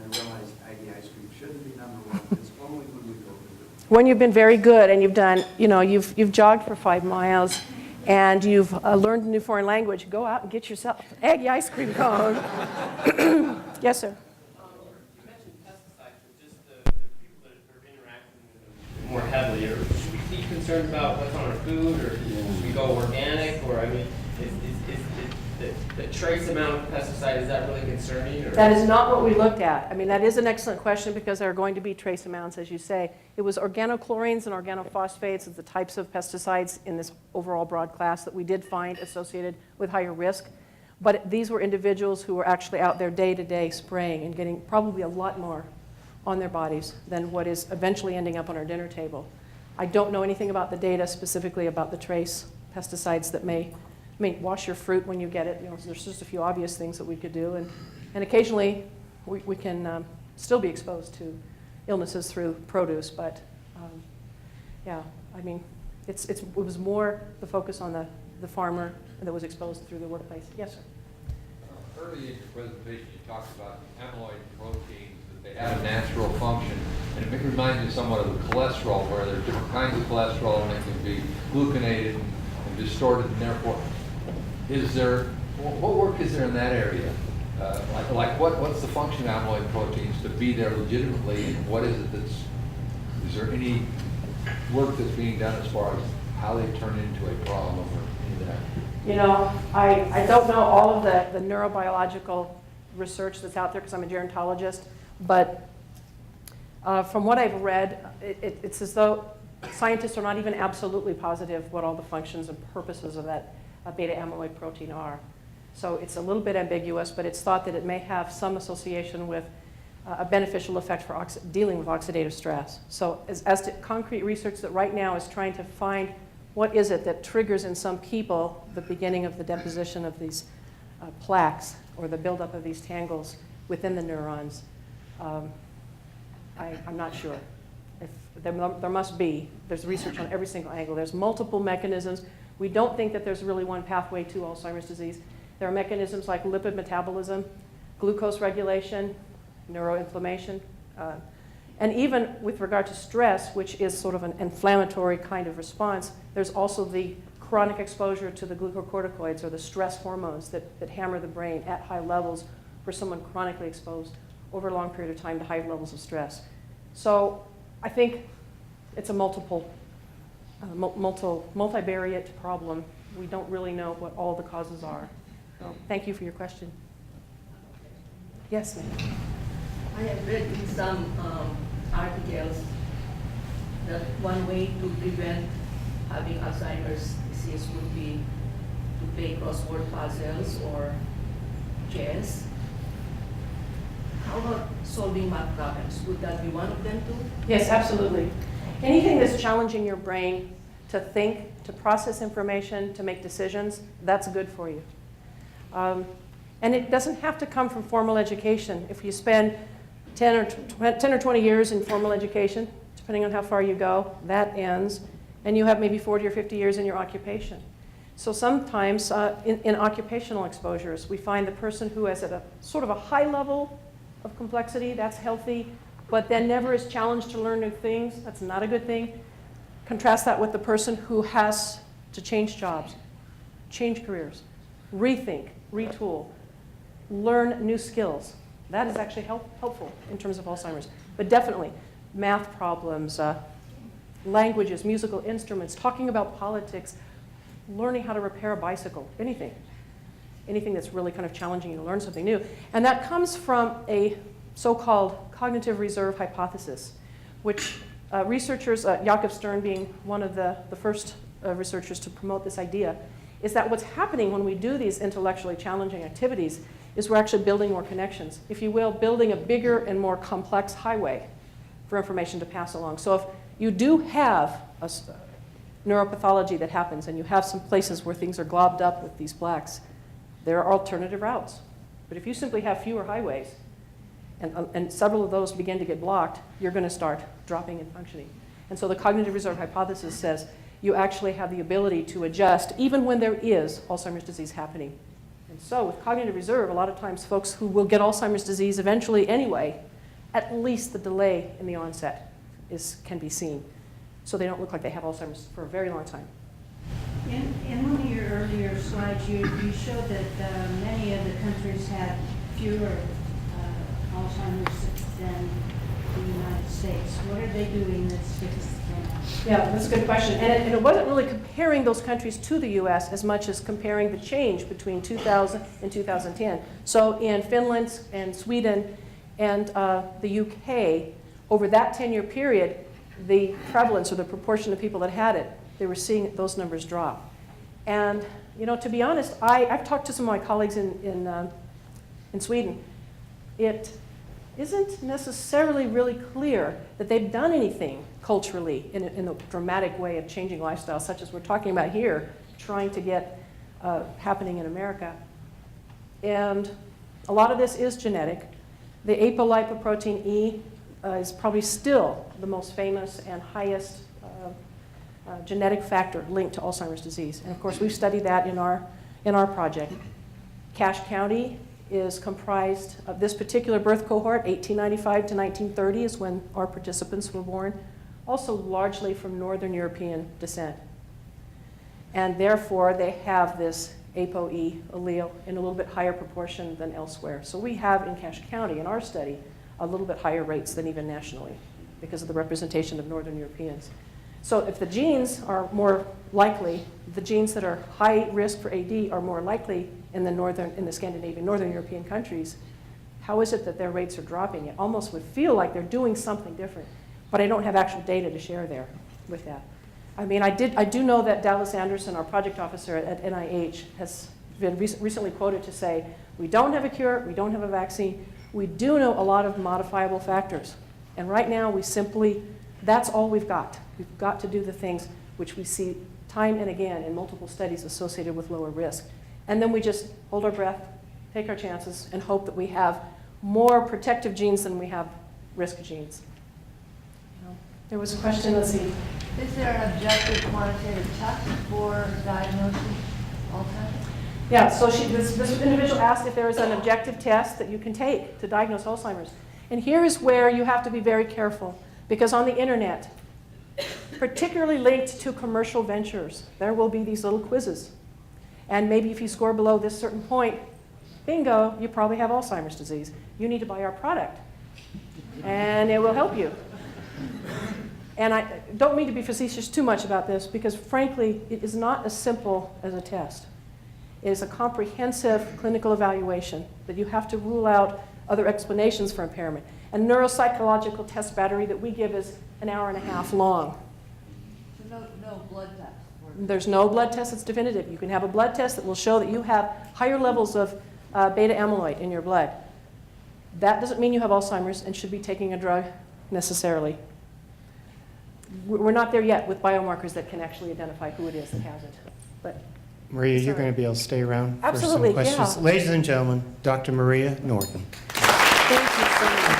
And I realize Aggie ice cream shouldn't be number one. It's only when we go to it. When you've been very good and you've done, you've jogged for 5 miles and you've learned a new foreign language, go out and get yourself Aggie ice cream cone. Yes, sir. You mentioned pesticides, but just the people that are interacting with them more heavily. Should we be concerned about what's on our food, or should we go organic? Or, is the trace amount of pesticide, is that really concerning? Or? That is not what we looked at. That is an excellent question because there are going to be trace amounts, as you say. It was organochlorines and organophosphates as the types of pesticides in this overall broad class that we did find associated with higher risk. But these were individuals who were actually out there day to day spraying and getting probably a lot more on their bodies than what is eventually ending up on our dinner table. I don't know anything about the data specifically about the trace pesticides that may wash your fruit when you get it. So there's just a few obvious things that we could do. And occasionally we can still be exposed to illnesses through produce. But it was more the focus on the farmer that was exposed through the workplace. Yes, sir. Early in your presentation, you talked about amyloid proteins, that they have a natural function. And it reminds me somewhat of the cholesterol, where there are different kinds of cholesterol, and they can be gluconated and distorted, and therefore, what work is there in that area? What's the function of amyloid proteins to be there legitimately, and what is it is there any work that's being done as far as how they turn into a problem or any of that? You know, I don't know all of the neurobiological research that's out there because I'm a gerontologist, but from what I've read, it's as though scientists are not even absolutely positive what all the functions and purposes of that beta amyloid protein are. So it's a little bit ambiguous, but it's thought that it may have some association with a beneficial effect for dealing with oxidative stress. So as to concrete research that right now is trying to find what is it that triggers in some people the beginning of the deposition of these plaques or the buildup of these tangles within the neurons. I'm not sure. If there must be. There's research on every single angle. There's multiple mechanisms. We don't think that there's really one pathway to Alzheimer's disease. There are mechanisms like lipid metabolism, glucose regulation, neuroinflammation, and even with regard to stress, which is sort of an inflammatory kind of response, there's also the chronic exposure to the glucocorticoids or the stress hormones that hammer the brain at high levels for someone chronically exposed over a long period of time to high levels of stress. So I think it's a multivariate problem. We don't really know what all the causes are. So thank you for your question. Yes, ma'am. I have read in some articles that one way to prevent having Alzheimer's disease would be to play crossword puzzles or chess. How about solving math problems? Would that be one of them too? Yes, absolutely. Anything that's challenging your brain to think, to process information, to make decisions, that's good for you. And it doesn't have to come from formal education. If you spend 10 or 20 years in formal education, depending on how far you go, that ends, and you have maybe 40 or 50 years in your occupation. So sometimes in occupational exposures, we find the person who is at a sort of a high level of complexity, that's healthy, but then never is challenged to learn new things, that's not a good thing. Contrast that with the person who has to change jobs, change careers, rethink, retool, learn new skills. That is actually helpful in terms of Alzheimer's. But definitely, math problems, languages, musical instruments, talking about politics, learning how to repair a bicycle, anything. Anything that's really kind of challenging you to learn something new. And that comes from a so-called cognitive reserve hypothesis, which researchers, Jakob Stern being one of the first researchers to promote this idea, is that what's happening when we do these intellectually challenging activities is we're actually building more connections. If you will, building a bigger and more complex highway for information to pass along. So if you do have a neuropathology that happens and you have some places where things are globbed up with these plaques, there are alternative routes. But if you simply have fewer highways and several of those begin to get blocked, you're going to start dropping in functioning. And so the cognitive reserve hypothesis says you actually have the ability to adjust even when there is Alzheimer's disease happening. And so with cognitive reserve, a lot of times folks who will get Alzheimer's disease eventually anyway, at least the delay in the onset can be seen. So they don't look like they have Alzheimer's for a very long time. In one of your earlier slides, you showed that many of the countries had fewer Alzheimer's than the United States. What are they doing that's different? Yeah, that's a good question. And it wasn't really comparing those countries to the US as much as comparing the change between 2000 and 2010. So in Finland and Sweden and the UK, over that 10-year period, the prevalence or the proportion of people that had it, they were seeing those numbers drop. And you know, to be honest, I've talked to some of my colleagues in Sweden. It isn't necessarily really clear that they've done anything culturally in a dramatic way of changing lifestyles, such as we're talking about here, trying to get happening in America. And a lot of this is genetic. The apolipoprotein E is probably still the most famous and highest genetic factor linked to Alzheimer's disease. And of course, we've studied that in our in our project. Cache County is comprised of this particular birth cohort, 1895 to 1930 is when our participants were born, also largely from Northern European descent. And therefore, they have this ApoE allele in a little bit higher proportion than elsewhere. So we have in Cache County, in our study, a little bit higher rates than even nationally because of the representation of Northern Europeans. So if the genes are more likely, the genes that are high risk for AD are more likely in the Scandinavian, Northern European countries, how is it that their rates are dropping? It almost would feel like they're doing something different, but I don't have actual data to share there with that. I mean, I do know that Dallas Anderson, our project officer at NIH, has been recently quoted to say, we don't have a cure, we don't have a vaccine, we do know a lot of modifiable factors. And right now, that's all we've got. We've got to do the things which we see time and again in multiple studies associated with lower risk. And then we just hold our breath, take our chances, and hope that we have more protective genes than we have risk genes. There was a question, let's see. Is there an objective quantitative test for diagnosing Alzheimer's? Yeah, so this individual asked if there is an objective test that you can take to diagnose Alzheimer's. And here is where you have to be very careful, because on the internet, particularly linked to commercial ventures, there will be these little quizzes. And maybe if you score below this certain point, bingo, you probably have Alzheimer's disease. You need to buy our product, and it will help you. And I don't mean to be facetious too much about this, because frankly, it is not as simple as a test. It is a comprehensive clinical evaluation that you have to rule out other explanations for impairment. And neuropsychological test battery that we give is an hour and a half long. So no blood test? There's no blood test that's definitive. You can have a blood test that will show that you have higher levels of beta amyloid in your blood. That doesn't mean you have Alzheimer's and should be taking a drug necessarily. We're not there yet with biomarkers that can actually identify who it is that has it. But Maria, you're sorry. going to be able to stay around Absolutely, for some questions. yeah. Ladies and gentlemen, Dr. Maria Norton. Thank you so much.